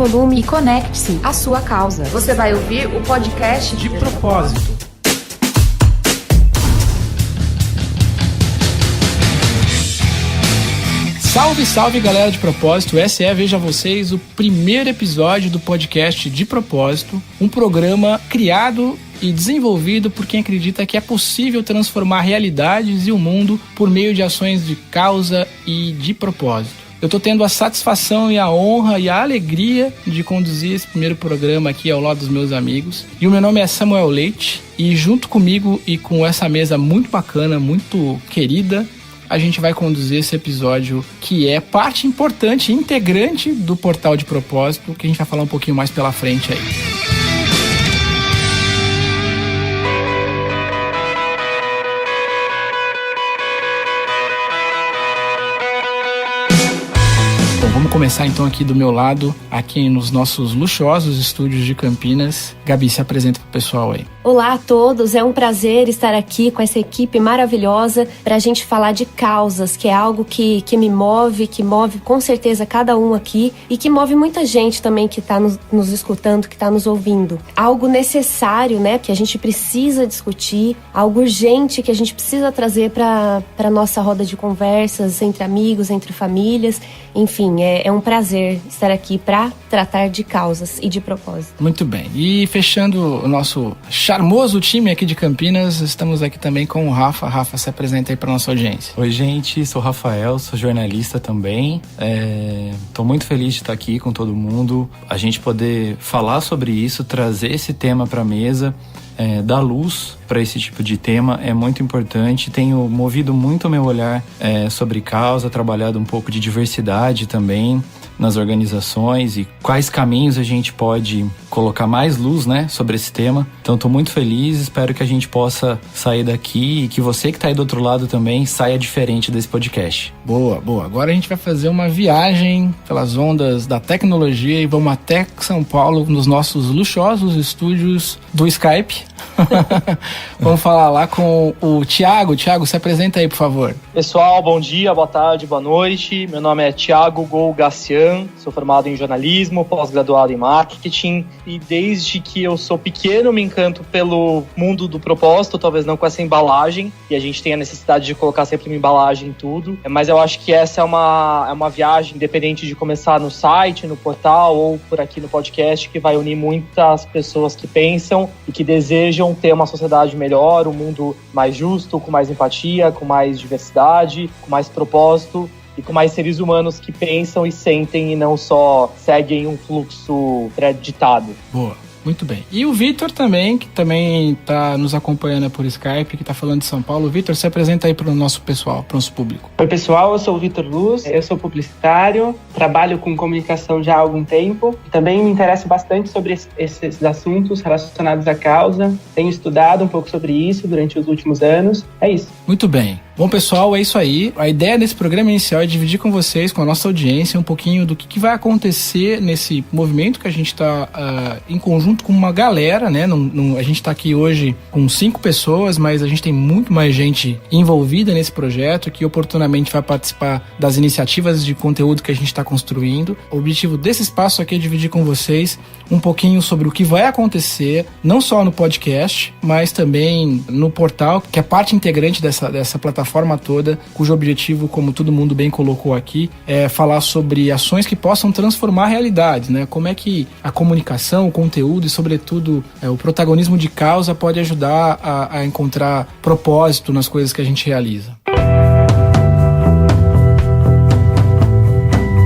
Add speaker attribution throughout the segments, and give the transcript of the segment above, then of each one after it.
Speaker 1: volume e conecte-se à sua causa.
Speaker 2: Você vai ouvir o podcast
Speaker 3: De Propósito. Salve, salve, galera de Propósito. Esse é, veja vocês, o primeiro episódio do podcast De Propósito, um programa criado e desenvolvido por quem acredita que é possível transformar realidades e o mundo por meio de ações de causa e de propósito. Eu estou tendo a satisfação e a honra e a alegria de conduzir esse primeiro programa aqui ao lado dos meus amigos. E o meu nome é Samuel Leite e junto comigo e com essa mesa muito bacana, muito querida, a gente vai conduzir esse episódio que é parte importante, integrante do Portal de Propósito, que a gente vai falar um pouquinho mais pela frente aí. Bom, vamos começar então aqui do meu lado, aqui nos nossos luxuosos estúdios de Campinas. Gabi, se apresenta pro pessoal aí.
Speaker 4: Olá a todos, é um prazer estar aqui com essa equipe maravilhosa para a gente falar de causas, que é algo que me move, que move com certeza cada um aqui e que move muita gente também que está nos escutando, que está nos ouvindo. Algo necessário, né, que a gente precisa discutir, algo urgente que a gente precisa trazer para a nossa roda de conversas entre amigos, entre famílias, enfim, é um prazer estar aqui para tratar de causas e de propósito.
Speaker 3: Muito bem, e fechando o nosso charmoso time aqui de Campinas, estamos aqui também com o Rafa. Rafa, se apresenta aí para nossa audiência.
Speaker 5: Oi, gente, sou o Rafael, sou jornalista também. Tô muito feliz de estar aqui com todo mundo, a gente poder falar sobre isso, trazer esse tema para a mesa, dar luz para esse tipo de tema é muito importante. Tenho movido muito o meu olhar sobre causa, trabalhado um pouco de diversidade também nas organizações e quais caminhos a gente pode colocar mais luz, né, sobre esse tema. Então estou muito feliz, espero que a gente possa sair daqui e que você que está aí do outro lado também saia diferente desse podcast.
Speaker 3: Boa, boa. Agora a gente vai fazer uma viagem pelas ondas da tecnologia e vamos até São Paulo nos nossos luxuosos estúdios do Skype. Vamos falar lá com o Thiago. Thiago, se apresenta aí, por favor.
Speaker 6: Pessoal, bom dia, boa tarde, boa noite. Meu nome é Thiago Golgacian, sou formado em jornalismo, pós-graduado em marketing e desde que eu sou pequeno me encanto pelo mundo do propósito, talvez não com essa embalagem, e a gente tem a necessidade de colocar sempre uma embalagem em tudo, mas eu acho que essa é uma viagem, independente de começar no site, no portal ou por aqui no podcast, que vai unir muitas pessoas que pensam e que desejam ter uma sociedade melhor, um mundo mais justo, com mais empatia, com mais diversidade, com mais propósito e com mais seres humanos que pensam e sentem e não só seguem um fluxo pré-ditado.
Speaker 3: Boa. Muito bem. E o Vitor também, que também está nos acompanhando por Skype, que está falando de São Paulo. Vitor, se apresenta aí para o nosso pessoal, para o nosso público.
Speaker 7: Oi, pessoal, eu sou o Vitor Luz, eu sou publicitário, trabalho com comunicação já há algum tempo. Também me interesso bastante sobre esses assuntos relacionados à causa. Tenho estudado um pouco sobre isso durante os últimos anos. É isso.
Speaker 3: Muito bem. Bom, pessoal, é isso aí. A ideia desse programa inicial é dividir com vocês, com a nossa audiência, um pouquinho do que vai acontecer nesse movimento que a gente está em conjunto com uma galera, né? A gente está aqui hoje com 5 pessoas, mas a gente tem muito mais gente envolvida nesse projeto que oportunamente vai participar das iniciativas de conteúdo que a gente está construindo. O objetivo desse espaço aqui é dividir com vocês um pouquinho sobre o que vai acontecer, não só no podcast, mas também no portal, que é parte integrante dessa plataforma toda, cujo objetivo, como todo mundo bem colocou aqui, é falar sobre ações que possam transformar realidades, né? Como é que a comunicação, o conteúdo e, sobretudo, o protagonismo de causa pode ajudar a encontrar propósito nas coisas que a gente realiza.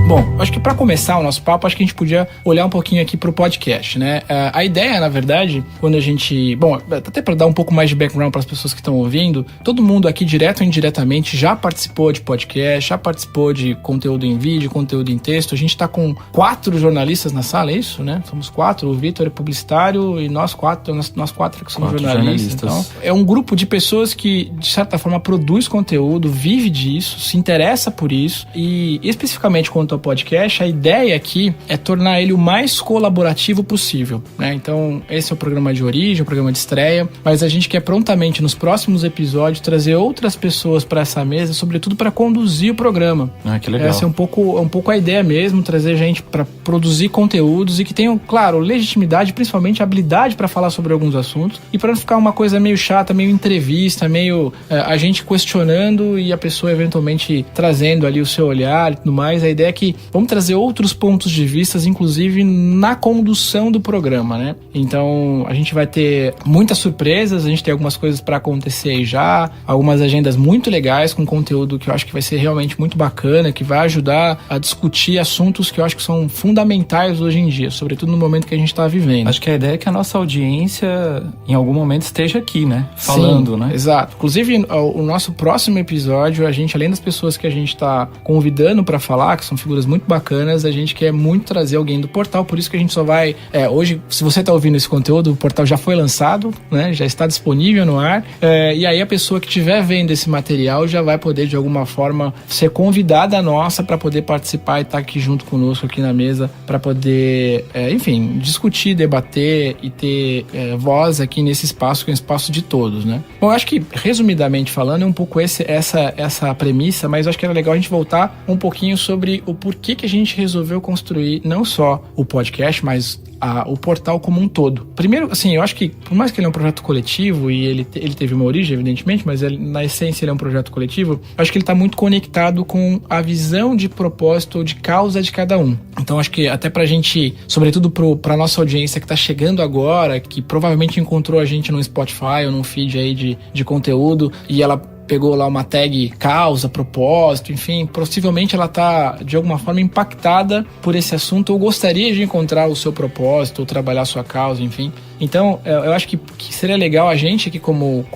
Speaker 3: Bom, acho que para começar o nosso papo, acho que a gente podia olhar um pouquinho aqui pro podcast, né? A ideia, na verdade, quando a gente... Bom, até para dar um pouco mais de background para as pessoas que estão ouvindo, todo mundo aqui, direto ou indiretamente, já participou de podcast, já participou de conteúdo em vídeo, conteúdo em texto. A gente tá com 4 jornalistas na sala, é isso, né? Somos 4, o Vitor é publicitário e nós 4 que somos jornalistas. Então, é um grupo de pessoas que, de certa forma, produz conteúdo, vive disso, se interessa por isso e, especificamente quanto quanto ao podcast, a ideia aqui é tornar ele o mais colaborativo possível, né? Então, esse é o programa de origem, o programa de estreia, mas a gente quer prontamente, nos próximos episódios, trazer outras pessoas para essa mesa, sobretudo para conduzir o programa.
Speaker 5: Que legal.
Speaker 3: Essa é um pouco a ideia mesmo, trazer gente para produzir conteúdos e que tenham, claro, legitimidade, principalmente habilidade para falar sobre alguns assuntos, e para não ficar uma coisa meio chata, meio entrevista, meio a gente questionando e a pessoa eventualmente trazendo ali o seu olhar e tudo mais. A ideia é que vamos trazer outros pontos de vista, inclusive na condução do programa, né? Então, a gente vai ter muitas surpresas, a gente tem algumas coisas para acontecer aí já, algumas agendas muito legais com conteúdo que eu acho que vai ser realmente muito bacana, que vai ajudar a discutir assuntos que eu acho que são fundamentais hoje em dia, sobretudo no momento que a gente está vivendo.
Speaker 5: Acho que a ideia é que a nossa audiência, em algum momento, esteja aqui, né? Falando,
Speaker 3: sim,
Speaker 5: né?
Speaker 3: Exato. Inclusive, o nosso próximo episódio, a gente, além das pessoas que a gente está convidando para falar, que são figuras muito bacanas, a gente quer muito trazer alguém do portal, por isso que a gente só vai... hoje, se você está ouvindo esse conteúdo, o portal já foi lançado, né? Já está disponível no ar, e aí a pessoa que estiver vendo esse material já vai poder, de alguma forma, ser convidada nossa para poder participar e estar aqui junto conosco aqui na mesa, para poder, enfim, discutir, debater e ter voz aqui nesse espaço, que é um espaço de todos, né? Bom, eu acho que, resumidamente falando, é um pouco essa premissa, mas eu acho que era legal a gente voltar um pouquinho sobre o porquê que a gente resolveu construir não só o podcast, mas o portal como um todo. Primeiro, assim, eu acho que, por mais que ele é um projeto coletivo, e ele teve uma origem, evidentemente, mas na essência ele é um projeto coletivo, eu acho que ele está muito conectado com a visão de propósito ou de causa de cada um. Então, acho que até pra gente, sobretudo pra nossa audiência que tá chegando agora, que provavelmente encontrou a gente no Spotify ou num feed aí de conteúdo, e ela pegou lá uma tag causa, propósito, enfim, possivelmente ela está de alguma forma impactada por esse assunto ou gostaria de encontrar o seu propósito ou trabalhar a sua causa, enfim. Então, eu acho que seria legal a gente aqui como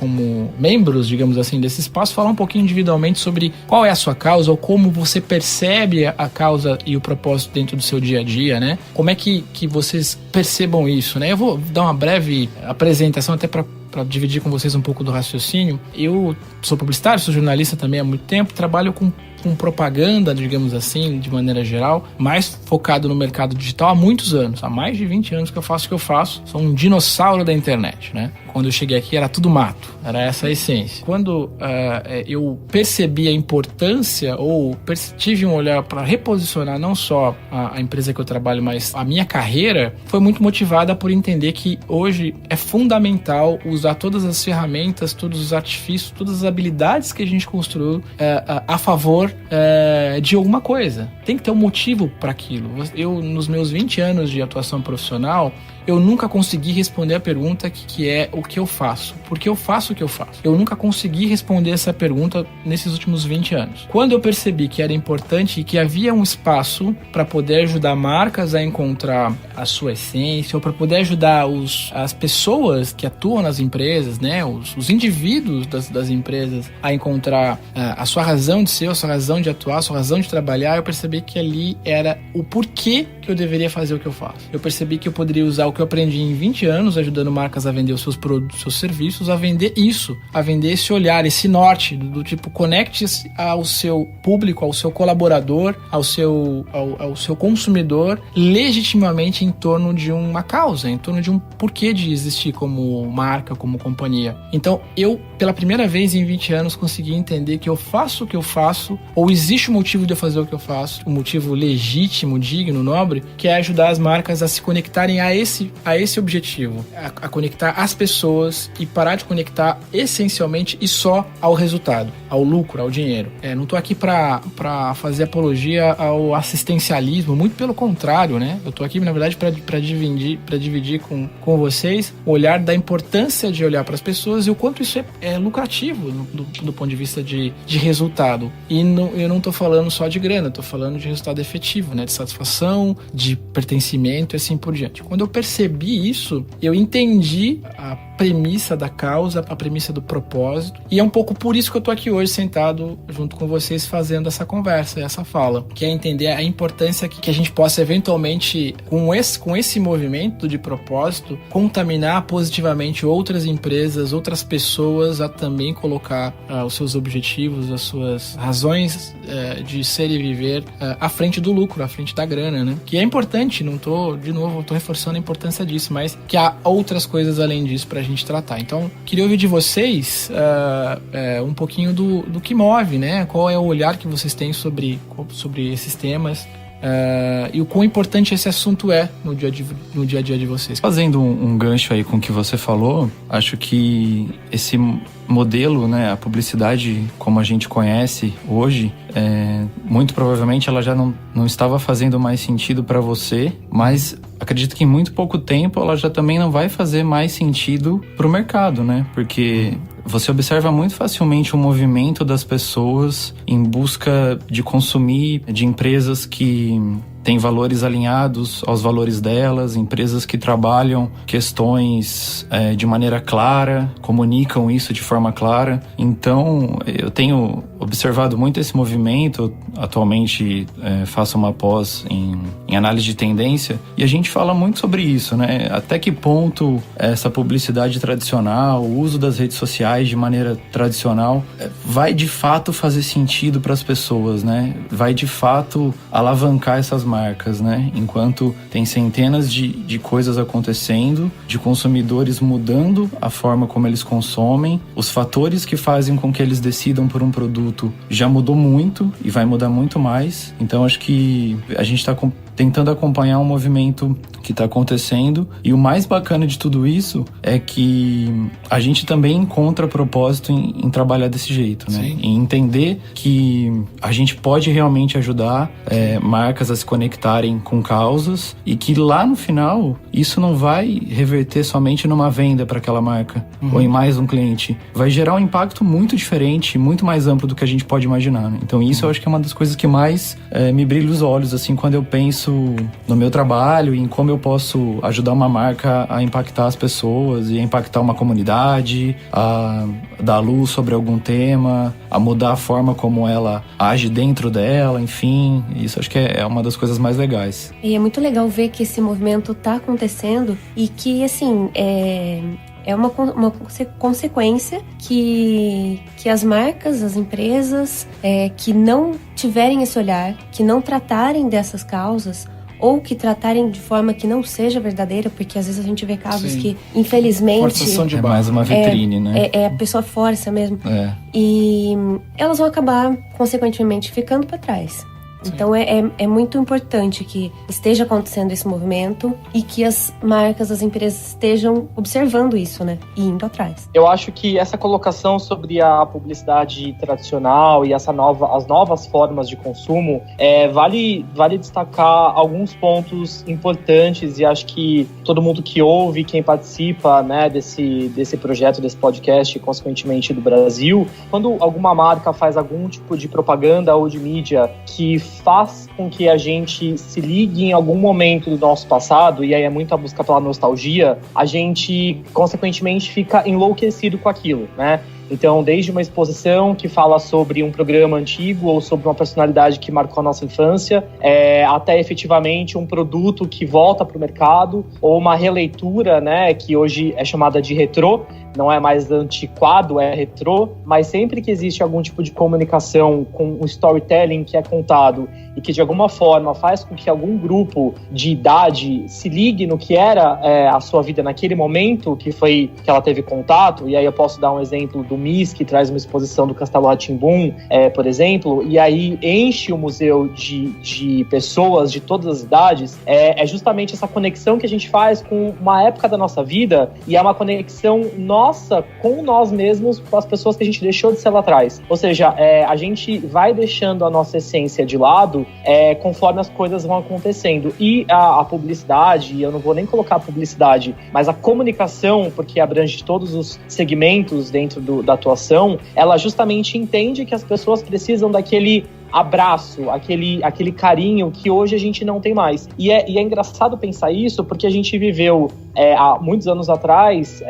Speaker 3: membros, digamos assim, desse espaço, falar um pouquinho individualmente sobre qual é a sua causa ou como você percebe a causa e o propósito dentro do seu dia a dia, né? Como é que vocês percebam isso, né? Eu vou dar uma breve apresentação até para dividir com vocês um pouco do raciocínio. Eu sou publicitário, sou jornalista também há muito tempo, trabalho com propaganda, digamos assim, de maneira geral, mais focado no mercado digital há muitos anos, há mais de 20 anos que eu faço o que eu faço, sou um dinossauro da internet, né? Quando eu cheguei aqui era tudo mato, era essa a essência. Quando eu percebi a importância ou tive um olhar para reposicionar não só a empresa que eu trabalho, mas a minha carreira, foi muito motivada por entender que hoje é fundamental usar todas as ferramentas, todos os artifícios, todas as habilidades que a gente construiu a favor de alguma coisa. Tem que ter um motivo para aquilo. Eu, nos meus 20 anos de atuação profissional, eu nunca consegui responder a pergunta que é o que eu faço. Por que eu faço o que eu faço? Eu nunca consegui responder essa pergunta nesses últimos 20 anos. Quando eu percebi que era importante e que havia um espaço para poder ajudar marcas a encontrar a sua essência, ou para poder ajudar as pessoas que atuam nas empresas, né, os indivíduos das empresas a encontrar a sua razão de ser, a sua razão de atuar, a sua razão de trabalhar, eu percebi que ali era o porquê que eu deveria fazer o que eu faço. Eu percebi que eu poderia usar o que eu aprendi em 20 anos, ajudando marcas a vender os seus produtos, os seus serviços, a vender isso, a vender esse olhar, esse norte, do tipo, conecte-se ao seu público, ao seu colaborador, ao seu consumidor, legitimamente em torno de uma causa, em torno de um porquê de existir como marca, como companhia. Então, eu, pela primeira vez em 20 anos, consegui entender que eu faço o que eu faço, ou existe um motivo de eu fazer o que eu faço, um motivo legítimo, digno, nobre, que é ajudar as marcas a se conectarem a esse objetivo, a conectar as pessoas e parar de conectar essencialmente e só ao resultado, ao lucro, ao dinheiro. Não tô aqui para fazer apologia ao assistencialismo, muito pelo contrário, né? Eu tô aqui, na verdade, para dividir com vocês o olhar da importância de olhar para as pessoas e o quanto isso é lucrativo do ponto de vista de resultado. E eu não tô falando só de grana, tô falando de resultado efetivo, né? De satisfação, de pertencimento e assim por diante. Quando eu percebi isso, eu entendi premissa da causa, a premissa do propósito. E é um pouco por isso que eu tô aqui hoje sentado junto com vocês fazendo essa conversa, essa fala, que é entender a importância que a gente possa eventualmente, com esse movimento de propósito, contaminar positivamente outras empresas, outras pessoas a também colocar os seus objetivos, as suas razões de ser e viver à frente do lucro, à frente da grana, né? Que é importante, tô reforçando a importância disso, mas que há outras coisas além disso pra gente tratar. Então, queria ouvir de vocês um pouquinho do que move, né? Qual é o olhar que vocês têm sobre esses temas e o quão importante esse assunto é no dia a dia de vocês.
Speaker 5: Fazendo um gancho aí com o que você falou, acho que esse modelo, né, a publicidade como a gente conhece hoje, muito provavelmente ela já não estava fazendo mais sentido para você, mas acredito que em muito pouco tempo ela já também não vai fazer mais sentido para o mercado, né? Porque você observa muito facilmente o movimento das pessoas em busca de consumir de empresas que têm valores alinhados aos valores delas, empresas que trabalham questões de maneira clara, comunicam isso de forma clara. Então, eu tenho observado muito esse movimento. Atualmente, faço uma pós em análise de tendência e a gente fala muito sobre isso, né? Até que ponto essa publicidade tradicional, o uso das redes sociais de maneira tradicional, vai de fato fazer sentido para as pessoas, né? Vai de fato alavancar essas marcas, né? Enquanto tem centenas de coisas acontecendo, de consumidores mudando a forma como eles consomem, os fatores que fazem com que eles decidam por um produto já mudou muito e vai mudar muito mais. Então acho que a gente está tentando acompanhar um movimento que está acontecendo, e o mais bacana de tudo isso é que a gente também encontra propósito em trabalhar desse jeito, né? Em entender que a gente pode realmente ajudar marcas a se conectarem com causas, e que lá no final isso não vai reverter somente numa venda para aquela marca ou em mais um cliente, vai gerar um impacto muito diferente, muito mais amplo do que a gente pode imaginar, né? Então isso eu acho que é uma das coisas que mais me brilha os olhos, assim, quando eu penso no meu trabalho e em como eu posso ajudar uma marca a impactar as pessoas e a impactar uma comunidade, a dar luz sobre algum tema, a mudar a forma como ela age dentro dela, enfim. Isso acho que é uma das coisas mais legais.
Speaker 4: E é muito legal ver que esse movimento está acontecendo e que, assim, é uma consequência que as marcas, as empresas que não tiverem esse olhar, que não tratarem dessas causas, ou que tratarem de forma que não seja verdadeira, porque às vezes a gente vê casos que, infelizmente...
Speaker 3: Forçação de barra.
Speaker 5: É mais uma vitrine, né?
Speaker 4: A pessoa força mesmo. E elas vão acabar, consequentemente, ficando para trás. Sim. Então é muito importante que esteja acontecendo esse movimento e que as marcas, as empresas estejam observando isso, né? E indo atrás.
Speaker 6: Eu acho que essa colocação sobre a publicidade tradicional e as novas formas de consumo, vale destacar alguns pontos importantes, e acho que todo mundo que ouve, quem participa, né, desse projeto, desse podcast, consequentemente do Brasil, quando alguma marca faz algum tipo de propaganda ou de mídia que faz com que a gente se ligue em algum momento do nosso passado, e aí é muito a busca pela nostalgia, a gente, consequentemente, fica enlouquecido com aquilo, né? Então, desde uma exposição que fala sobre um programa antigo ou sobre uma personalidade que marcou a nossa infância, até efetivamente um produto que volta para o mercado, ou uma releitura, né, que hoje é chamada de retrô, não é mais antiquado, é retrô, mas sempre que existe algum tipo de comunicação com um storytelling que é contado e que de alguma forma faz com que algum grupo de idade se ligue no que era a sua vida naquele momento que ela teve contato, e aí eu posso dar um exemplo do MIS, que traz uma exposição do Castelo Rá-Tim-Bum, por exemplo, e aí enche o museu de pessoas de todas as idades, é justamente essa conexão que a gente faz com uma época da nossa vida, e é uma conexão nossa com nós mesmos, com as pessoas que a gente deixou de ser lá atrás. Ou seja, a gente vai deixando a nossa essência de lado conforme as coisas vão acontecendo. E a publicidade, eu não vou nem colocar a publicidade, mas a comunicação, porque abrange todos os segmentos dentro da atuação, ela justamente entende que as pessoas precisam daquele abraço, aquele carinho que hoje a gente não tem mais. E é engraçado pensar isso, porque a gente viveu há muitos anos atrás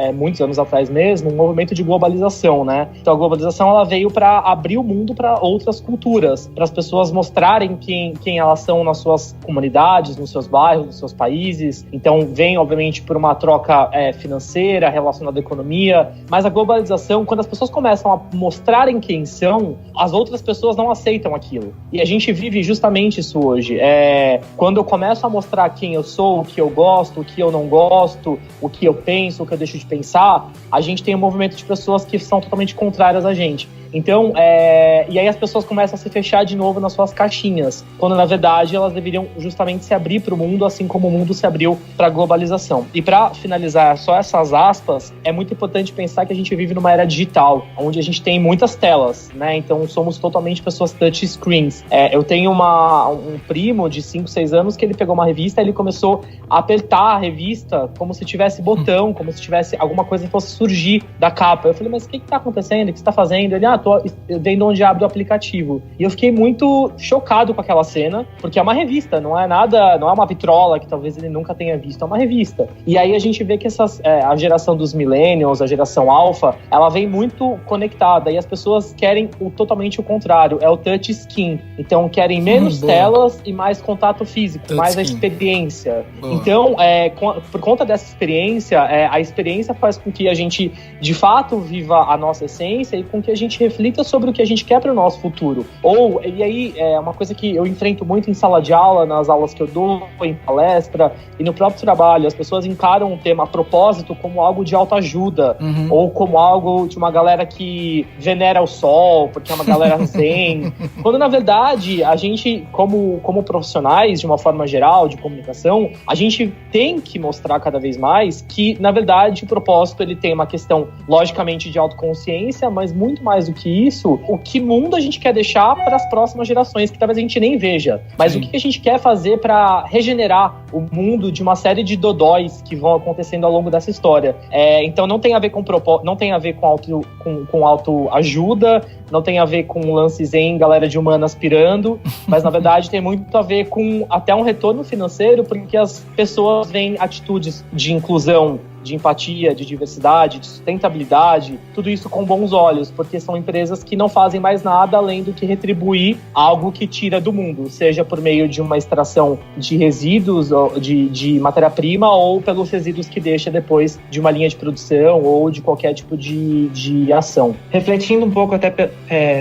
Speaker 6: mesmo, um movimento de globalização, né? Então a globalização ela veio para abrir o mundo para outras culturas, para as pessoas mostrarem quem elas são nas suas comunidades, nos seus bairros, nos seus países. Então vem, obviamente, por uma troca financeira relacionada à economia, mas a globalização, quando as pessoas começam a mostrarem quem são, as outras pessoas não aceitam aquilo. E a gente vive justamente isso hoje. Quando eu começo a mostrar quem eu sou, o que eu gosto, o que eu não gosto, o que eu penso, o que eu deixo de pensar, a gente tem um movimento de pessoas que são totalmente contrárias a gente. Então, e aí as pessoas começam a se fechar de novo nas suas caixinhas, quando na verdade elas deveriam justamente se abrir para o mundo, assim como o mundo se abriu para a globalização. E para finalizar só essas aspas, é muito importante pensar que a gente vive numa era digital, onde a gente tem muitas telas, né? Então somos totalmente pessoas touch screens. Eu tenho um primo de 5, 6 anos que ele pegou uma revista e ele começou a apertar a revista como se tivesse botão, como se tivesse alguma coisa que fosse surgir da capa. Eu falei, mas o que está acontecendo? O que você está fazendo? Ele, tô vendo onde abre o aplicativo. E eu fiquei muito chocado com aquela cena, porque é uma revista, não é uma vitrola que talvez ele nunca tenha visto, é uma revista. E aí a gente vê que a geração dos millennials, a geração alpha, ela vem muito conectada, e as pessoas querem totalmente o contrário, é o touch skin. Então querem menos telas e mais contato físico, touch mais skin. A experiência. Boa. Então, por conta dessa experiência, a experiência faz com que a gente, de fato, viva a nossa essência e com que a gente reflita sobre o que a gente quer para o nosso futuro. E aí, é uma coisa que eu enfrento muito em sala de aula, nas aulas que eu dou, em palestra e no próprio trabalho, as pessoas encaram o tema propósito como algo de autoajuda, ou como algo de uma galera que venera o sol, porque é uma galera zen. Quando, na verdade, a gente, como profissionais, de uma forma geral, de comunicação, a gente tem que mostrar cada vez mais que, na verdade, o propósito ele tem uma questão, logicamente, de autoconsciência, mas muito mais do que isso, o que mundo a gente quer deixar para as próximas gerações, que talvez a gente nem veja. Mas o que a gente quer fazer para regenerar o mundo de uma série de dodóis que vão acontecendo ao longo dessa história. Então não tem a ver com não tem a ver com autoajuda, não tem a ver com lance zen, galera de humanas pirando, mas na verdade tem muito a ver com até um retorno financeiro, porque as pessoas veem atitudes de inclusão, de empatia, de diversidade, de sustentabilidade, tudo isso com bons olhos, porque são empresas que não fazem mais nada além do que retribuir algo que tira do mundo, seja por meio de uma extração de resíduos, de matéria-prima, ou pelos resíduos que deixa depois de uma linha de produção ou de qualquer tipo de ação.
Speaker 7: Refletindo um pouco até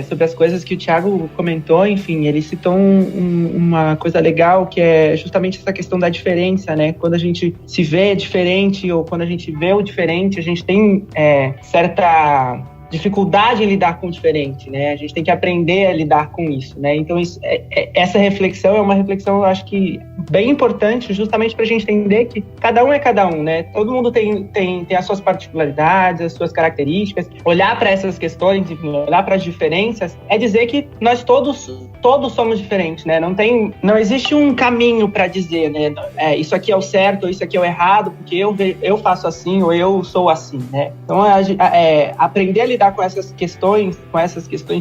Speaker 7: sobre as coisas que o Thiago comentou, enfim, ele citou uma coisa legal, que é justamente essa questão da diferença, né? Quando a gente se vê diferente ou quando a gente vê o diferente, a gente tem certa dificuldade em lidar com o diferente, né? A gente tem que aprender a lidar com isso, né? Então, essa reflexão é uma reflexão, eu acho que bem importante, justamente para a gente entender que cada um é cada um, né? Todo mundo tem as suas particularidades, as suas características. Olhar para essas questões, enfim, olhar para as diferenças, é dizer que nós todos somos diferentes, né? Não existe um caminho para dizer, né? Isso aqui é o certo, ou isso aqui é o errado, porque eu faço assim, ou eu sou assim, né? Então, aprender a lidar com essas questões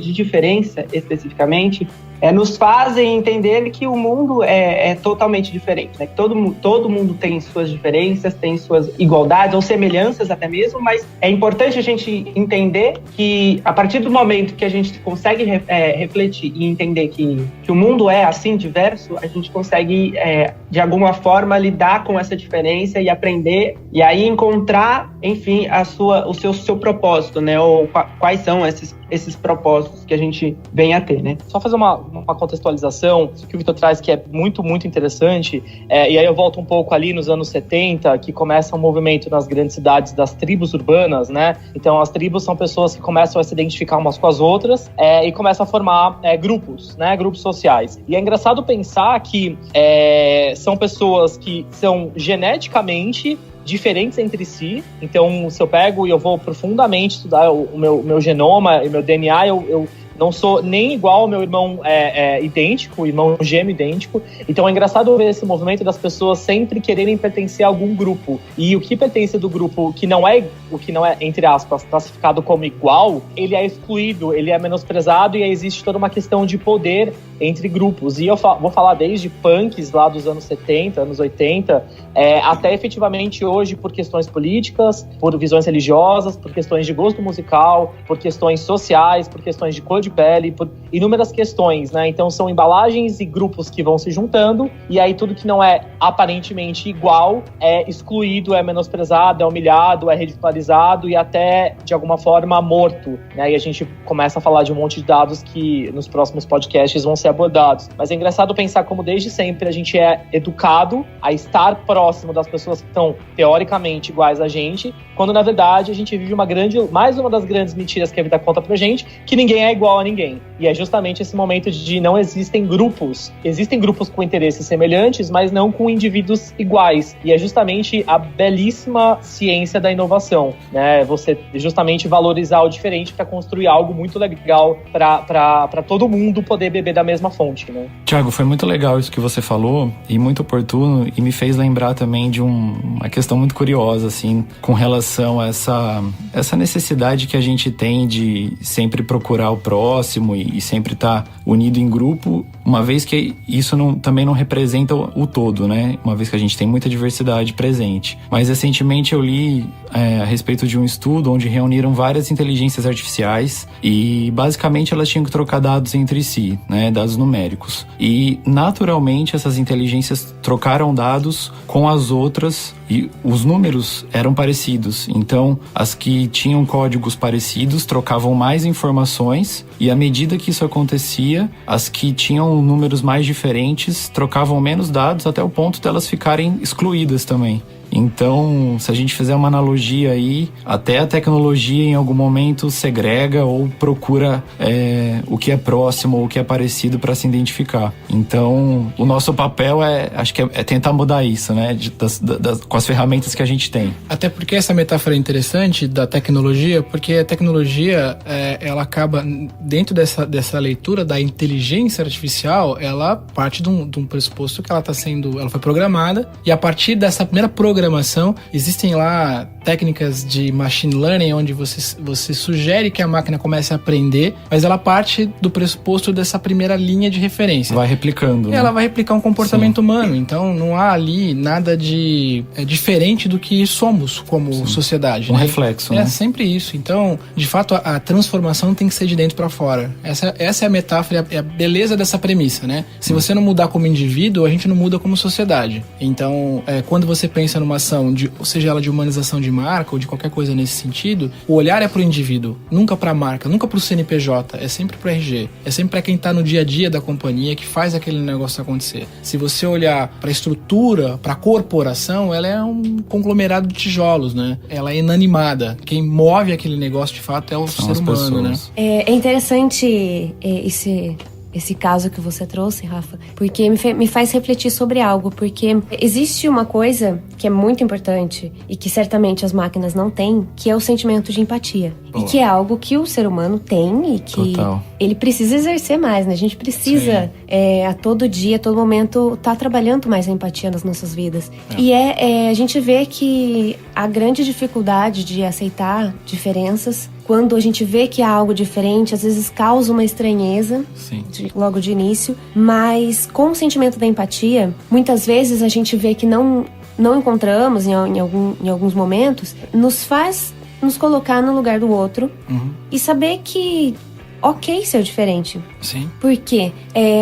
Speaker 7: de diferença, especificamente, nos fazem entender que o mundo é totalmente diferente, né? Que todo mundo tem suas diferenças, tem suas igualdades ou semelhanças até mesmo, mas é importante a gente entender que a partir do momento que a gente consegue refletir e entender que o mundo é assim diverso, a gente consegue de alguma forma lidar com essa diferença e aprender, e aí encontrar, enfim, o seu propósito, né? Ou quais são esses propósitos que a gente vem a ter, né?
Speaker 6: Só fazer uma contextualização que o Vitor traz, que é muito, muito interessante, e aí eu volto um pouco ali nos anos 70, que começa um movimento nas grandes cidades das tribos urbanas, né? Então as tribos são pessoas que começam a se identificar umas com as outras e começam a formar grupos, né? Grupos sociais. E é engraçado pensar que são pessoas que são geneticamente diferentes entre si. Então, se eu pego e eu vou profundamente estudar o meu genoma e meu DNA, eu não sou nem igual ao meu irmão idêntico, irmão gêmeo idêntico. Então é engraçado ver esse movimento das pessoas sempre quererem pertencer a algum grupo. E o que pertence do grupo que não é, entre aspas, classificado como igual, ele é excluído, ele é menosprezado e existe toda uma questão de poder entre grupos. E eu vou falar desde punks lá dos anos 70, anos 80, até efetivamente hoje por questões políticas, por visões religiosas, por questões de gosto musical, por questões sociais, por questões de cor de pele, por inúmeras questões, né? Então são embalagens e grupos que vão se juntando, e aí tudo que não é aparentemente igual é excluído, é menosprezado, é humilhado, é ridicularizado e até, de alguma forma, morto, né? E a gente começa a falar de um monte de dados que nos próximos podcasts vão ser abordados. Mas é engraçado pensar como desde sempre a gente é educado a estar próximo das pessoas que estão teoricamente iguais a gente, quando na verdade a gente vive mais uma das grandes mentiras que a vida conta pra gente, que ninguém é igual a ninguém. E é justamente esse momento de não existem grupos com interesses semelhantes, mas não com indivíduos iguais. E é justamente a belíssima ciência da inovação, né? Você justamente valorizar o diferente para construir algo muito legal para todo mundo poder beber da mesma fonte, né?
Speaker 5: Thiago, foi muito legal isso que você falou e muito oportuno, e me fez lembrar também de uma questão muito curiosa, assim, com relação a essa necessidade que a gente tem de sempre procurar o próximo e sempre estar unido em grupo, uma vez que isso também não representa o todo, né? Uma vez que a gente tem muita diversidade presente. Mas recentemente eu li a respeito de um estudo onde reuniram várias inteligências artificiais e basicamente elas tinham que trocar dados entre si, né? Dados numéricos. E naturalmente essas inteligências trocaram dados com as outras e os números eram parecidos. Então as que tinham códigos parecidos trocavam mais informações, e à medida que isso acontecia, as que tinham números mais diferentes trocavam menos dados, até o ponto de elas ficarem excluídas também. Então, se a gente fizer uma analogia aí, até a tecnologia em algum momento segrega ou procura o que é próximo ou o que é parecido para se identificar. Então, o nosso papel acho que é tentar mudar isso, né? Com as ferramentas que a gente tem.
Speaker 3: Até porque essa metáfora é interessante da tecnologia, porque a tecnologia, ela acaba, dentro dessa leitura da inteligência artificial, ela parte de um pressuposto que ela foi programada, e a partir dessa primeira programação, existem lá técnicas de machine learning onde você sugere que a máquina comece a aprender, mas ela parte do pressuposto dessa primeira linha de referência.
Speaker 5: Vai replicando, né?
Speaker 3: Ela vai replicar um comportamento humano, então não há ali nada de diferente do que somos como sociedade.
Speaker 5: Um
Speaker 3: É
Speaker 5: reflexo, né?
Speaker 3: sempre isso. Então, de fato, a transformação tem que ser de dentro para fora. Essa é a metáfora, é a beleza dessa premissa, né? Se você não mudar como indivíduo, a gente não muda como sociedade. Então, quando você pensa numa ação, seja ela de humanização de marca ou de qualquer coisa nesse sentido, o olhar é pro indivíduo, nunca pra marca, nunca pro CNPJ, é sempre pro RG, é sempre pra quem tá no dia a dia da companhia que faz aquele negócio acontecer. Se você olhar pra estrutura, pra corporação, ela é um conglomerado de tijolos, né? Ela é inanimada. Quem move aquele negócio de fato é o ser humano, né?
Speaker 4: É interessante esse caso que você trouxe, Rafa, porque me faz refletir sobre algo, porque existe uma coisa que é muito importante e que certamente as máquinas não têm, que é o sentimento de empatia. E que é algo que o ser humano tem e que ele precisa exercer mais, né? A gente precisa a todo dia, a todo momento, estar trabalhando mais a empatia nas nossas vidas. E a gente vê que a grande dificuldade de aceitar diferenças, quando a gente vê que há algo diferente, às vezes causa uma estranheza logo de início, mas com o sentimento da empatia, muitas vezes a gente vê que não encontramos em alguns momentos, nos faz nos colocar no lugar do outro e saber que ok ser diferente.
Speaker 3: Sim.
Speaker 4: Porque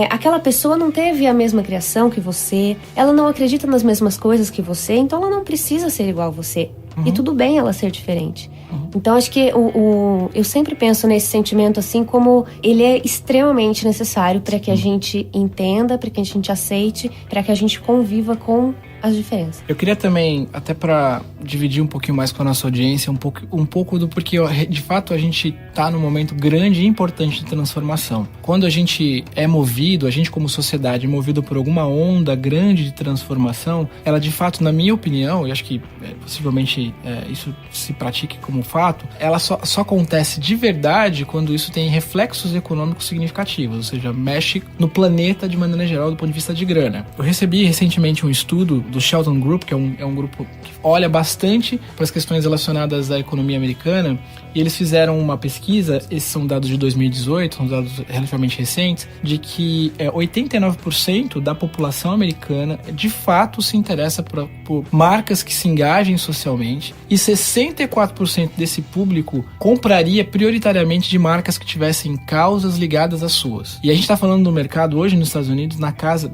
Speaker 4: aquela pessoa não teve a mesma criação que você, ela não acredita nas mesmas coisas que você, então ela não precisa ser igual a você. E tudo bem ela ser diferente. Então acho que eu sempre penso nesse sentimento assim como ele é extremamente necessário para que a gente entenda, para que a gente aceite, para que a gente conviva com as diferenças.
Speaker 3: Eu queria também, até para dividir um pouquinho mais com a nossa audiência, um pouco do porquê, de fato, a gente tá num momento grande e importante de transformação. Quando a gente é movido, a gente como sociedade é movido por alguma onda grande de transformação, ela de fato, na minha opinião, e acho que possivelmente isso se pratique com como fato, ela só acontece de verdade quando isso tem reflexos econômicos significativos, ou seja, mexe no planeta de maneira geral do ponto de vista de grana. Eu recebi recentemente um estudo do Shelton Group, que é um grupo que olha bastante para as questões relacionadas à economia americana, e eles fizeram uma pesquisa, esses são dados de 2018, são dados relativamente recentes, de que 89% da população americana de fato se interessa por marcas que se engajem socialmente, e 64% desse público compraria prioritariamente de marcas que tivessem causas ligadas às suas. E a gente está falando do mercado hoje nos Estados Unidos, na casa,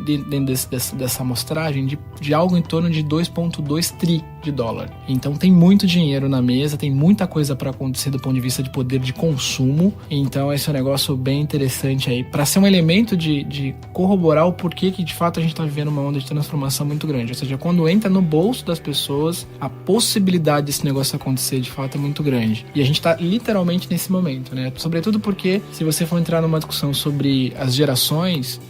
Speaker 3: dentro dessa amostragem, de algo em torno de 2,2 tri de dólar. Então tem muito dinheiro na mesa, tem muita coisa para acontecer do ponto de vista de poder de consumo. Então esse é um negócio bem interessante aí, para ser um elemento de corroborar o porquê que de fato a gente está vivendo uma onda de transformação muito grande. Ou seja, quando entra no bolso das pessoas, a possibilidade desse negócio acontecer de fato é muito grande. E a gente está literalmente nesse momento, né? Sobretudo porque se você for entrar numa discussão sobre as gerações,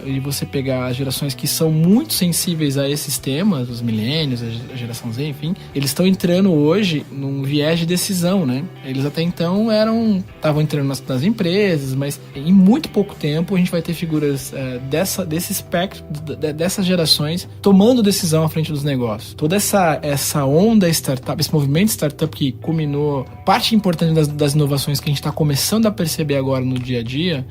Speaker 3: e você pegar as gerações que são muito sensíveis a esses temas, os milênios, a geração Z, enfim, eles estão entrando hoje num viés de decisão, né? Eles até então estavam entrando nas empresas, mas em muito pouco tempo a gente vai ter figuras desse espectro, dessas gerações, tomando decisão à frente dos negócios. Toda essa onda startup, esse movimento startup que culminou, parte importante das inovações que a gente está começando a perceber agora no dia a dia,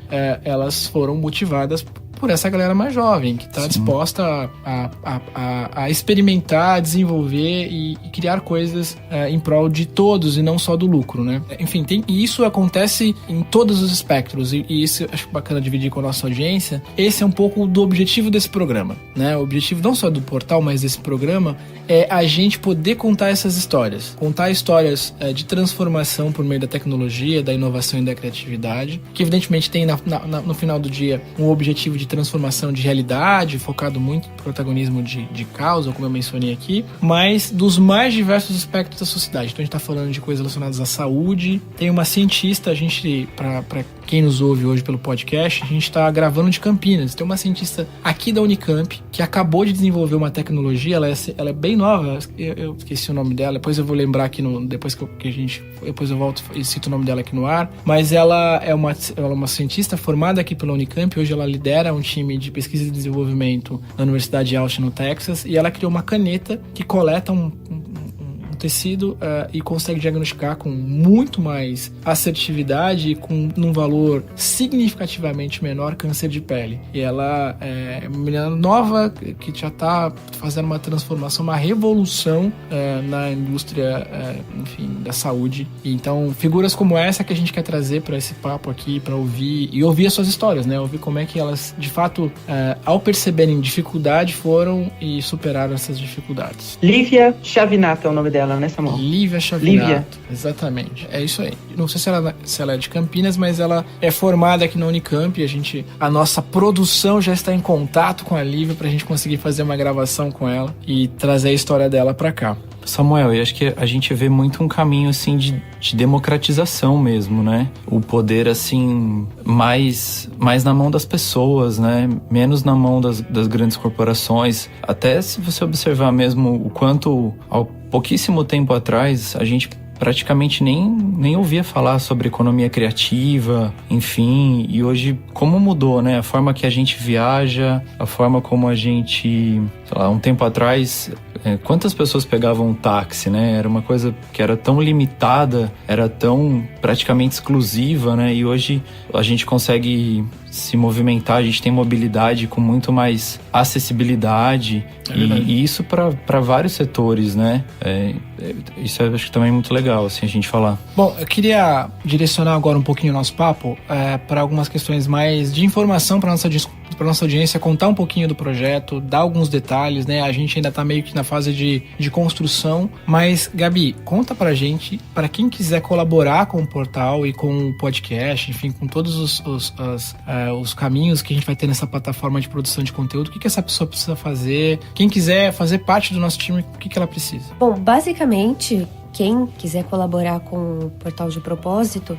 Speaker 3: elas foram motivadas por essa galera mais jovem, que está disposta a experimentar, desenvolver e criar coisas em prol de todos e não só do lucro, né? Enfim, e isso acontece em todos os espectros, e isso acho bacana dividir com a nossa audiência. Esse é um pouco do objetivo desse programa, né? O objetivo não só do portal, mas desse programa é a gente poder contar essas histórias. Contar histórias de transformação por meio da tecnologia, da inovação e da criatividade, que evidentemente tem no final do dia um objetivo de transformação de realidade, focado muito no protagonismo de causa, como eu mencionei aqui, mas dos mais diversos aspectos da sociedade. Então a gente está falando de coisas relacionadas à saúde. Tem uma cientista, a gente, para quem nos ouve hoje pelo podcast, a gente está gravando de Campinas. Tem uma cientista aqui da Unicamp que acabou de desenvolver uma tecnologia, ela é bem nova, eu esqueci o nome dela, depois eu vou lembrar aqui, depois eu volto e cito o nome dela aqui no ar, mas ela é uma cientista formada aqui pela Unicamp. Hoje ela lidera um time de pesquisa e desenvolvimento na Universidade de Austin, no Texas, e ela criou uma caneta que coleta um tecido e consegue diagnosticar com muito mais assertividade e com um valor significativamente menor câncer de pele. E ela é uma menina nova que já está fazendo uma transformação, uma revolução na indústria, enfim, da saúde. E então, figuras como essa que a gente quer trazer para esse papo aqui, para ouvir as suas histórias, né? Ouvir como é que elas, de fato, ao perceberem dificuldade, foram e superaram essas dificuldades.
Speaker 7: Lívia Chavinato é o nome dela, né, Samuel?
Speaker 3: Lívia Chavinato, exatamente. É isso aí. Não sei se ela é de Campinas, mas ela é formada aqui na Unicamp. A nossa produção já está em contato com a Lívia pra gente conseguir fazer uma gravação com ela e trazer a história dela pra cá.
Speaker 5: Samuel, eu acho que a gente vê muito um caminho, assim, de democratização mesmo, né? O poder, assim, mais na mão das pessoas, né? Menos na mão das grandes corporações. Até se você observar mesmo o quanto, há pouquíssimo tempo atrás, a gente praticamente nem ouvia falar sobre economia criativa, enfim, e hoje como mudou, né? A forma que a gente viaja, a forma como a gente, sei lá, um tempo atrás, quantas pessoas pegavam um táxi, né? Era uma coisa que era tão limitada, era tão praticamente exclusiva, né? E hoje a gente consegue se movimentar, a gente tem mobilidade com muito mais acessibilidade, e isso para vários setores, né? Isso eu acho que também é muito legal, assim, a gente falar.
Speaker 3: Bom, eu queria direcionar agora um pouquinho o nosso papo para algumas questões mais de informação para nossa audiência, contar um pouquinho do projeto, dar alguns detalhes, né? A gente ainda tá meio que na fase de construção, mas, Gabi, conta pra gente, para quem quiser colaborar com o portal e com o podcast, enfim, com todos os caminhos que a gente vai ter nessa plataforma de produção de conteúdo, o que essa pessoa precisa fazer? Quem quiser fazer parte do nosso time, o que ela precisa?
Speaker 4: Bom, basicamente, quem quiser colaborar com o Portal de Propósito,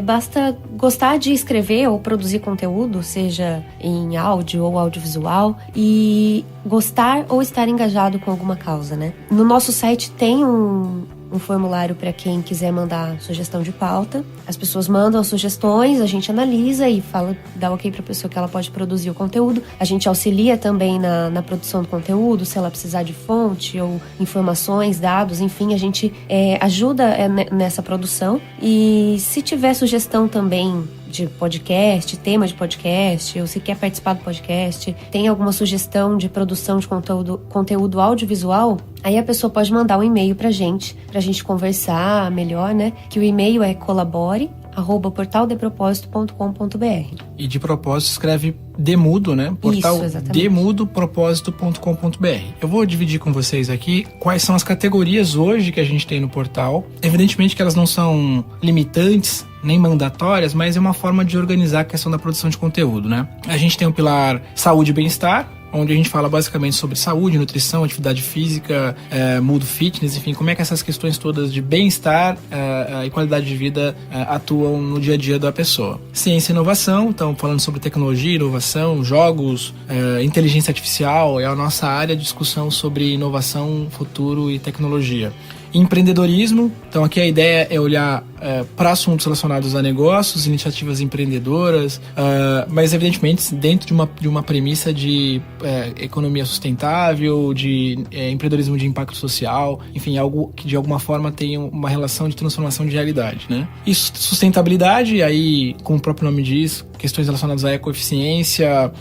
Speaker 4: basta gostar de escrever ou produzir conteúdo, seja em áudio ou audiovisual, e gostar ou estar engajado com alguma causa, né? No nosso site tem um um formulário para quem quiser mandar sugestão de pauta. As pessoas mandam as sugestões, a gente analisa e dá ok para a pessoa que ela pode produzir o conteúdo. A gente auxilia também na produção do conteúdo, se ela precisar de fonte ou informações, dados, enfim, a gente ajuda nessa produção. E se tiver sugestão também de podcast, tema de podcast, ou se quer participar do podcast, tem alguma sugestão de produção de conteúdo audiovisual, aí a pessoa pode mandar um e-mail pra gente conversar melhor, né? Que o e-mail é colabore@portaldepropósito.com.br.
Speaker 3: E de propósito escreve demudo, né? Portal demudopropósito.com.br. Eu vou dividir com vocês aqui quais são as categorias hoje que a gente tem no portal. Evidentemente que elas não são limitantes nem mandatórias, mas é uma forma de organizar a questão da produção de conteúdo, né? A gente tem o pilar saúde e bem-estar, onde a gente fala basicamente sobre saúde, nutrição, atividade física, mood fitness, enfim, como é que essas questões todas de bem-estar e qualidade de vida atuam no dia a dia da pessoa. Ciência e inovação, então falando sobre tecnologia, inovação, jogos, inteligência artificial, é a nossa área de discussão sobre inovação, futuro e tecnologia. Empreendedorismo, então aqui a ideia é olhar para assuntos relacionados a negócios, iniciativas empreendedoras, mas evidentemente dentro de uma premissa de economia sustentável, de empreendedorismo de impacto social, enfim, algo que de alguma forma tenha uma relação de transformação de realidade, né? E sustentabilidade, aí como o próprio nome diz, questões relacionadas à ecoeficiência,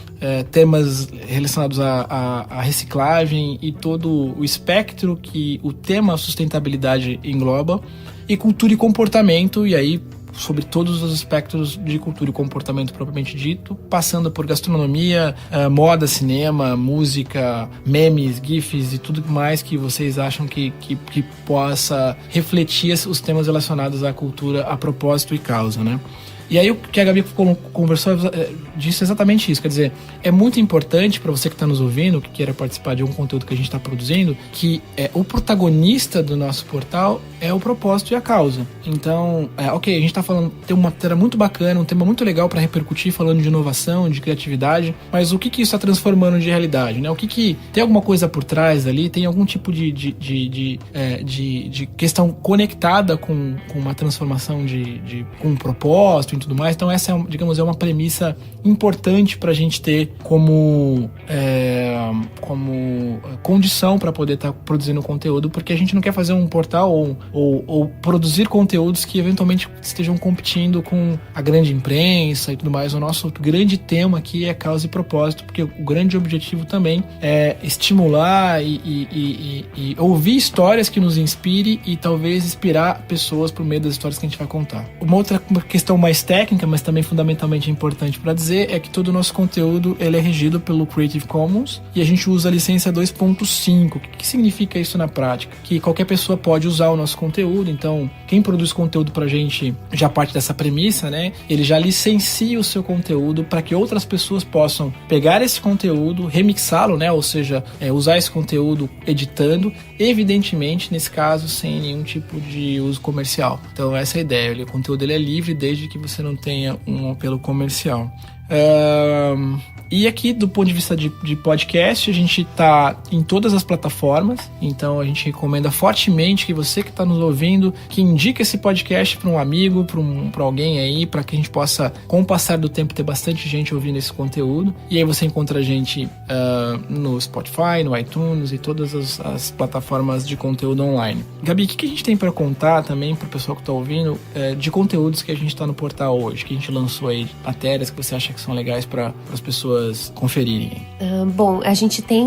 Speaker 3: temas relacionados à reciclagem e todo o espectro que o tema sustentabilidade engloba, e cultura e comportamento, e aí sobre todos os aspectos de cultura e comportamento propriamente dito, passando por gastronomia, moda, cinema, música, memes, gifs e tudo mais que vocês acham que possa refletir os temas relacionados à cultura a propósito e causa, né? E aí o que a Gabi conversou disse exatamente isso, quer dizer, é muito importante para você que está nos ouvindo, que queira participar de algum conteúdo que a gente está produzindo, que o protagonista do nosso portal é o propósito e a causa. Então, ok, a gente está falando, tem uma matéria muito bacana, um tema muito legal para repercutir, falando de inovação, de criatividade, mas o que isso está transformando de realidade, né? O que tem alguma coisa por trás ali, tem algum tipo de questão conectada com uma transformação com um propósito e tudo mais. Então essa é uma premissa importante para a gente ter como condição para poder estar produzindo conteúdo, porque a gente não quer fazer um portal ou produzir conteúdos que eventualmente estejam competindo com a grande imprensa e tudo mais. O nosso grande tema aqui é causa e propósito, porque o grande objetivo também é estimular e ouvir histórias que nos inspire e talvez inspirar pessoas por meio das histórias que a gente vai contar. Uma outra questão mais técnica, mas também fundamentalmente importante para dizer, é que todo o nosso conteúdo ele é regido pelo Creative Commons e a gente usa a licença 2.5. O que significa isso na prática? Que qualquer pessoa pode usar o nosso conteúdo, então quem produz conteúdo pra gente já parte dessa premissa, né? Ele já licencia o seu conteúdo para que outras pessoas possam pegar esse conteúdo, remixá-lo, né? Ou seja, usar esse conteúdo editando, evidentemente, nesse caso, sem nenhum tipo de uso comercial. Então essa é a ideia, o conteúdo ele é livre desde que você não tenha um apelo comercial. E aqui, do ponto de vista de podcast, a gente está em todas as plataformas, então a gente recomenda fortemente que você que está nos ouvindo, que indique esse podcast para um amigo, para alguém aí, para que a gente possa, com o passar do tempo, ter bastante gente ouvindo esse conteúdo. E aí você encontra a gente no Spotify, no iTunes e todas as plataformas de conteúdo online. Gabi, o que a gente tem para contar também para o pessoal que está ouvindo de conteúdos que a gente está no portal hoje, que a gente lançou aí, matérias que você acha que são legais para as pessoas conferirem?
Speaker 4: Bom, a gente tem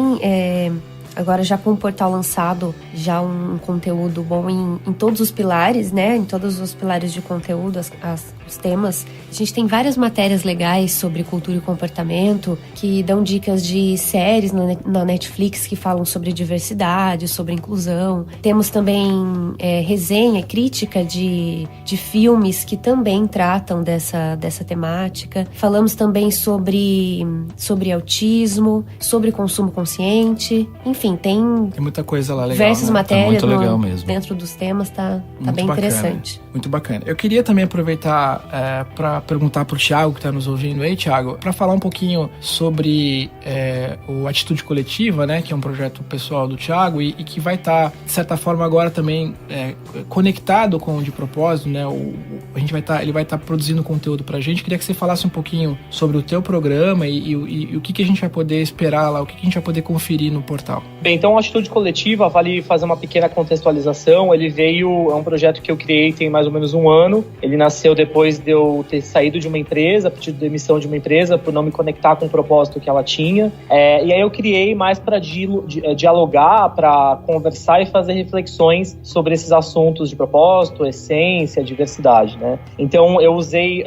Speaker 4: agora já com o portal lançado já um conteúdo bom em todos os pilares, né? Em todos os pilares de conteúdo, os temas. A gente tem várias matérias legais sobre cultura e comportamento que dão dicas de séries na Netflix que falam sobre diversidade, sobre inclusão. Temos também resenha, crítica de filmes que também tratam dessa temática. Falamos também sobre autismo, sobre consumo consciente. Enfim, enfim, tem
Speaker 3: muita coisa lá legal,
Speaker 4: diversas
Speaker 3: né?
Speaker 4: matérias
Speaker 5: Tá muito legal mesmo.
Speaker 4: dentro dos temas, tá
Speaker 3: Muito
Speaker 4: bem
Speaker 3: bacana,
Speaker 4: interessante.
Speaker 3: Muito bacana. Eu queria também aproveitar para perguntar pro Thiago, que está nos ouvindo aí, Thiago, para falar um pouquinho sobre o Atitude Coletiva, né, que é um projeto pessoal do Thiago e que vai estar, de certa forma, agora também conectado com o De Propósito, né? Ele vai estar produzindo conteúdo pra gente. Queria que você falasse um pouquinho sobre o teu programa e o que a gente vai poder esperar lá, o que a gente vai poder conferir no portal.
Speaker 6: Bem, então a Atitude Coletiva, vale fazer uma pequena contextualização. É um projeto que eu criei tem mais ou menos um ano. Ele nasceu depois de eu ter saído de uma empresa, pedido demissão de uma empresa por não me conectar com o propósito que ela tinha. E aí eu criei mais para dialogar, para conversar e fazer reflexões sobre esses assuntos de propósito, essência, diversidade, né? Então eu usei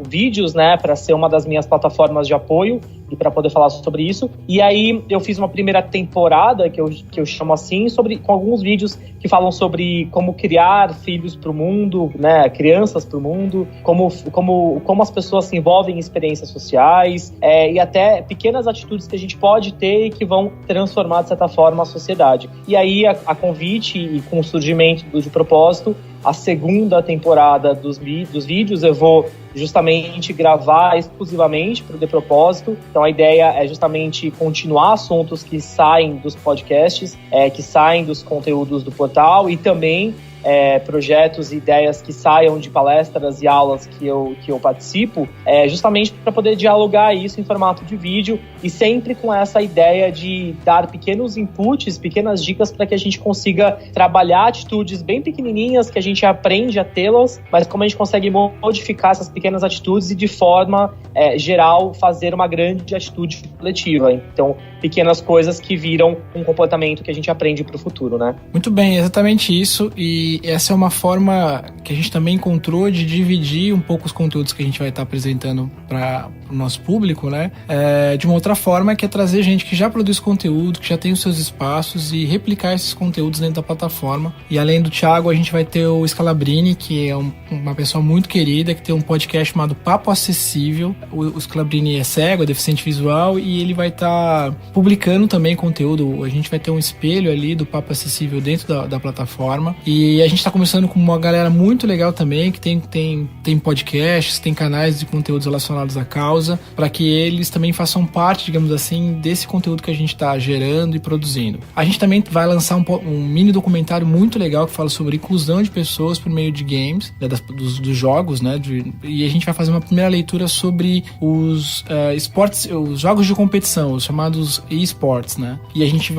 Speaker 6: vídeos, né, para ser uma das minhas plataformas de apoio e para poder falar sobre isso. E aí eu fiz uma primeira temporada, que eu chamo assim, com alguns vídeos que falam sobre como criar filhos para o mundo, né, crianças para o mundo, como as pessoas se envolvem em experiências sociais, e até pequenas atitudes que a gente pode ter e que vão transformar, de certa forma, a sociedade. E aí, a convite e com o surgimento do De Propósito, a segunda temporada dos vídeos eu vou justamente gravar exclusivamente para o De Propósito. Então a ideia é justamente continuar assuntos que saem dos podcasts, que saem dos conteúdos do portal, e também projetos e ideias que saiam de palestras e aulas que eu participo, justamente para poder dialogar isso em formato de vídeo, e sempre com essa ideia de dar pequenos inputs, pequenas dicas para que a gente consiga trabalhar atitudes bem pequenininhas que a gente aprende a tê-las, mas como a gente consegue modificar essas pequenas atitudes e de forma geral fazer uma grande atitude coletiva. Então, pequenas coisas que viram um comportamento que a gente aprende para o futuro, né?
Speaker 3: Muito bem, exatamente isso. E essa é uma forma que a gente também encontrou de dividir um pouco os conteúdos que a gente vai estar apresentando para o nosso público, né? De uma outra forma, que é trazer gente que já produz conteúdo, que já tem os seus espaços, e replicar esses conteúdos dentro da plataforma. E além do Thiago, a gente vai ter o Scalabrini, que é uma pessoa muito querida, que tem um podcast chamado Papo Acessível. O Scalabrini é cego, é deficiente visual, e ele vai estar publicando também conteúdo. A gente vai ter um espelho ali do Papo Acessível dentro da plataforma. E a gente está conversando com uma galera muito legal também, que tem podcasts, tem canais de conteúdos relacionados à causa, para que eles também façam parte, digamos assim, desse conteúdo que a gente está gerando e produzindo. A gente também vai lançar um mini documentário muito legal que fala sobre inclusão de pessoas por meio de games, né, dos jogos, né? E a gente vai fazer uma primeira leitura sobre os esportes, os jogos de competição, os chamados eSports, né? E a gente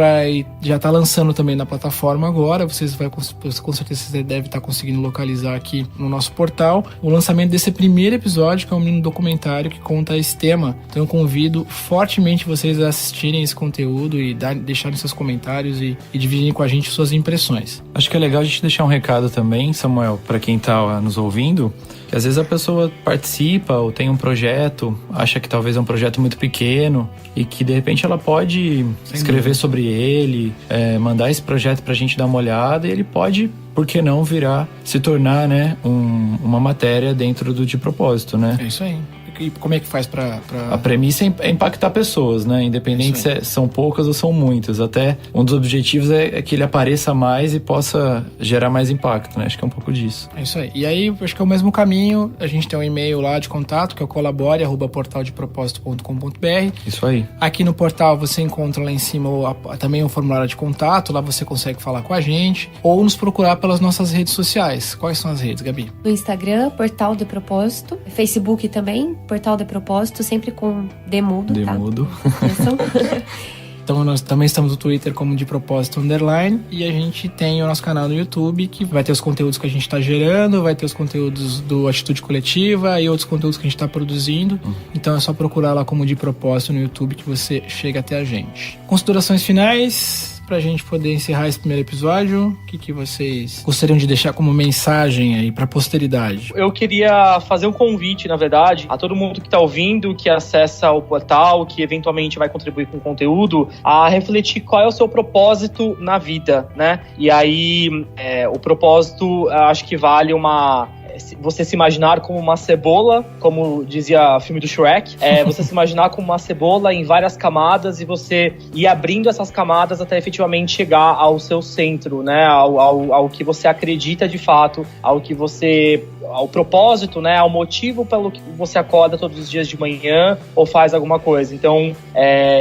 Speaker 3: já tá lançando também na plataforma agora. Com certeza você deve estar conseguindo localizar aqui no nosso portal o lançamento desse primeiro episódio, que é um mini documentário que conta esse tema. Então eu convido fortemente vocês a assistirem esse conteúdo e deixarem seus comentários e dividirem com a gente suas impressões.
Speaker 5: Acho que é legal a gente deixar um recado também, Samuel, para quem tá nos ouvindo, que às vezes a pessoa participa ou tem um projeto, acha que talvez é um projeto muito pequeno e que de repente ela pode escrever sobre ele, mandar esse projeto pra gente dar uma olhada, e ele pode, por que não, se tornar, né, uma matéria dentro do De Propósito, né?
Speaker 3: É isso aí. E como é que faz pra...
Speaker 5: A premissa é impactar pessoas, né? Independente se são poucas ou são muitas. Até um dos objetivos é que ele apareça mais e possa gerar mais impacto, né? Acho que é um pouco disso.
Speaker 3: É isso aí. E aí, acho que é o mesmo caminho. A gente tem um e-mail lá de contato, que é o colabore@portaldepropósito.com.br.
Speaker 5: Isso aí.
Speaker 3: Aqui no portal você encontra lá em cima também um formulário de contato. Lá você consegue falar com a gente ou nos procurar pelas nossas redes sociais. Quais são as redes, Gabi?
Speaker 4: No Instagram, Portal de Propósito. Facebook também, Portal de Propósito, sempre com Demudo, tá?
Speaker 5: Demudo.
Speaker 3: Então nós também estamos no Twitter como De Propósito _, e a gente tem o nosso canal no YouTube, que vai ter os conteúdos que a gente está gerando, vai ter os conteúdos do Atitude Coletiva e outros conteúdos que a gente está produzindo. Então é só procurar lá como De Propósito no YouTube que você chega até a gente. Considerações finais pra gente poder encerrar esse primeiro episódio. O que vocês gostariam de deixar como mensagem aí pra posteridade?
Speaker 6: Eu queria fazer um convite, na verdade, a todo mundo que tá ouvindo, que acessa o portal, que eventualmente vai contribuir com o conteúdo, a refletir qual é o seu propósito na vida, né? E aí, o propósito, acho que vale uma você se imaginar como uma cebola, como dizia o filme do Shrek, você se imaginar como uma cebola em várias camadas e você ir abrindo essas camadas até efetivamente chegar ao seu centro, né? Ao que você acredita de fato, ao propósito, né? Ao motivo pelo que você acorda todos os dias de manhã ou faz alguma coisa. Então,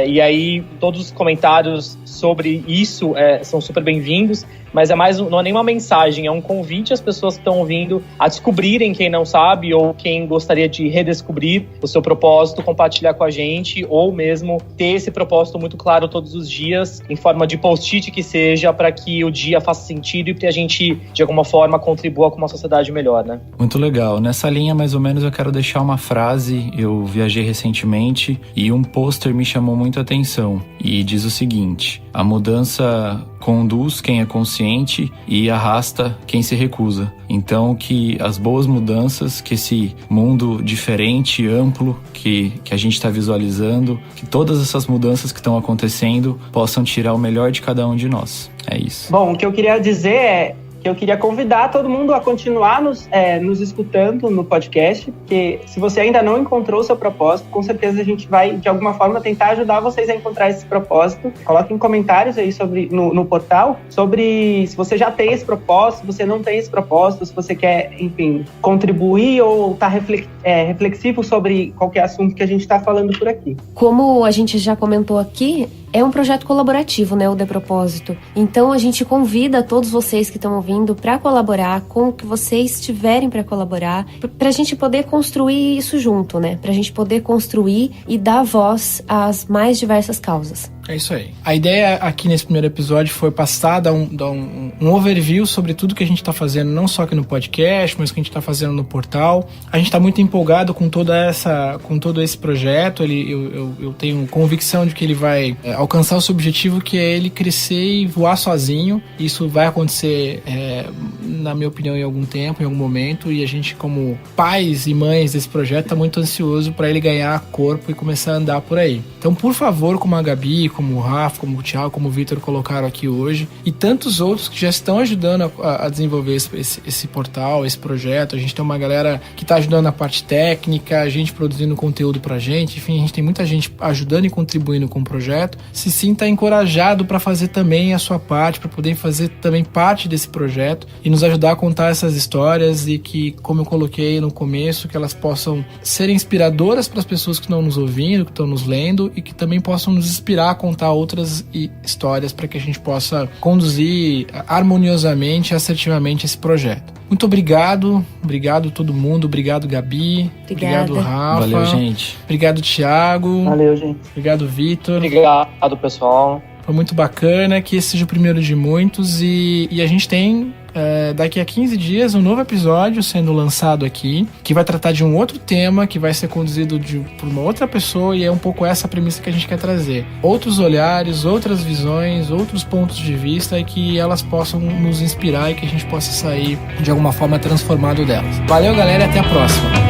Speaker 6: e aí todos os comentários sobre isso são super bem-vindos, mas não é nem uma mensagem, é um convite às pessoas que estão ouvindo a descobrirem, quem não sabe, ou quem gostaria de redescobrir o seu propósito, compartilhar com a gente, ou mesmo ter esse propósito muito claro todos os dias, em forma de post-it que seja, para que o dia faça sentido e que a gente, de alguma forma, contribua com uma sociedade melhor, né?
Speaker 5: Muito legal. Nessa linha, mais ou menos, eu quero deixar uma frase. Eu viajei recentemente e um pôster me chamou muito a atenção. E diz o seguinte: a mudança conduz quem é consciente e arrasta quem se recusa. Então, que as boas mudanças, que esse mundo diferente, amplo, que a gente está visualizando, que todas essas mudanças que estão acontecendo possam tirar o melhor de cada um de nós. É isso.
Speaker 7: Bom, o que eu queria dizer é que eu queria convidar todo mundo a continuar nos escutando no podcast, porque se você ainda não encontrou o seu propósito, com certeza a gente vai, de alguma forma, tentar ajudar vocês a encontrar esse propósito. Coloquem comentários aí no portal sobre se você já tem esse propósito, se você não tem esse propósito, se você quer, enfim, contribuir ou estar reflexivo sobre qualquer assunto que a gente está falando por aqui.
Speaker 4: Como a gente já comentou aqui, é um projeto colaborativo, né, o De Propósito. Então a gente convida todos vocês que estão ouvindo para colaborar com o que vocês tiverem para colaborar, para a gente poder construir isso junto, né? Para a gente poder construir e dar voz às mais diversas causas.
Speaker 3: É isso aí. A ideia aqui nesse primeiro episódio foi passar, dar um overview sobre tudo que a gente está fazendo, não só aqui no podcast, mas que a gente está fazendo no portal. A gente está muito empolgado com todo esse projeto. Eu tenho convicção de que ele vai alcançar o seu objetivo, que é ele crescer e voar sozinho. Isso vai acontecer, na minha opinião, em algum tempo, em algum momento, e a gente, como pais e mães desse projeto, está muito ansioso para ele ganhar corpo e começar a andar por aí. Então, por favor, como a Gabi, como o Rafa, como o Thiago, como o Vitor colocaram aqui hoje, e tantos outros que já estão ajudando a desenvolver esse portal, esse projeto. A gente tem uma galera que está ajudando na parte técnica, a gente produzindo conteúdo pra gente, enfim, a gente tem muita gente ajudando e contribuindo com o projeto. Se sinta encorajado para fazer também a sua parte, para poder fazer também parte desse projeto e nos ajudar a contar essas histórias, e que, como eu coloquei no começo, que elas possam ser inspiradoras para as pessoas que estão nos ouvindo, que estão nos lendo, e que também possam nos inspirar a contar outras histórias para que a gente possa conduzir harmoniosamente e assertivamente esse projeto. Muito obrigado a todo mundo, obrigado Gabi,
Speaker 4: Obrigada.
Speaker 3: Obrigado Rafa,
Speaker 5: Valeu, gente.
Speaker 3: Obrigado Thiago,
Speaker 7: Valeu, gente.
Speaker 3: Obrigado Vitor.
Speaker 6: Obrigado, pessoal.
Speaker 3: Foi muito bacana, que esse seja o primeiro de muitos, e a gente tem daqui a 15 dias um novo episódio sendo lançado aqui, que vai tratar de um outro tema, que vai ser conduzido por uma outra pessoa, e é um pouco essa a premissa que a gente quer trazer. Outros olhares, outras visões, outros pontos de vista, e que elas possam nos inspirar e que a gente possa sair de alguma forma transformado delas. Valeu, galera, e até a próxima.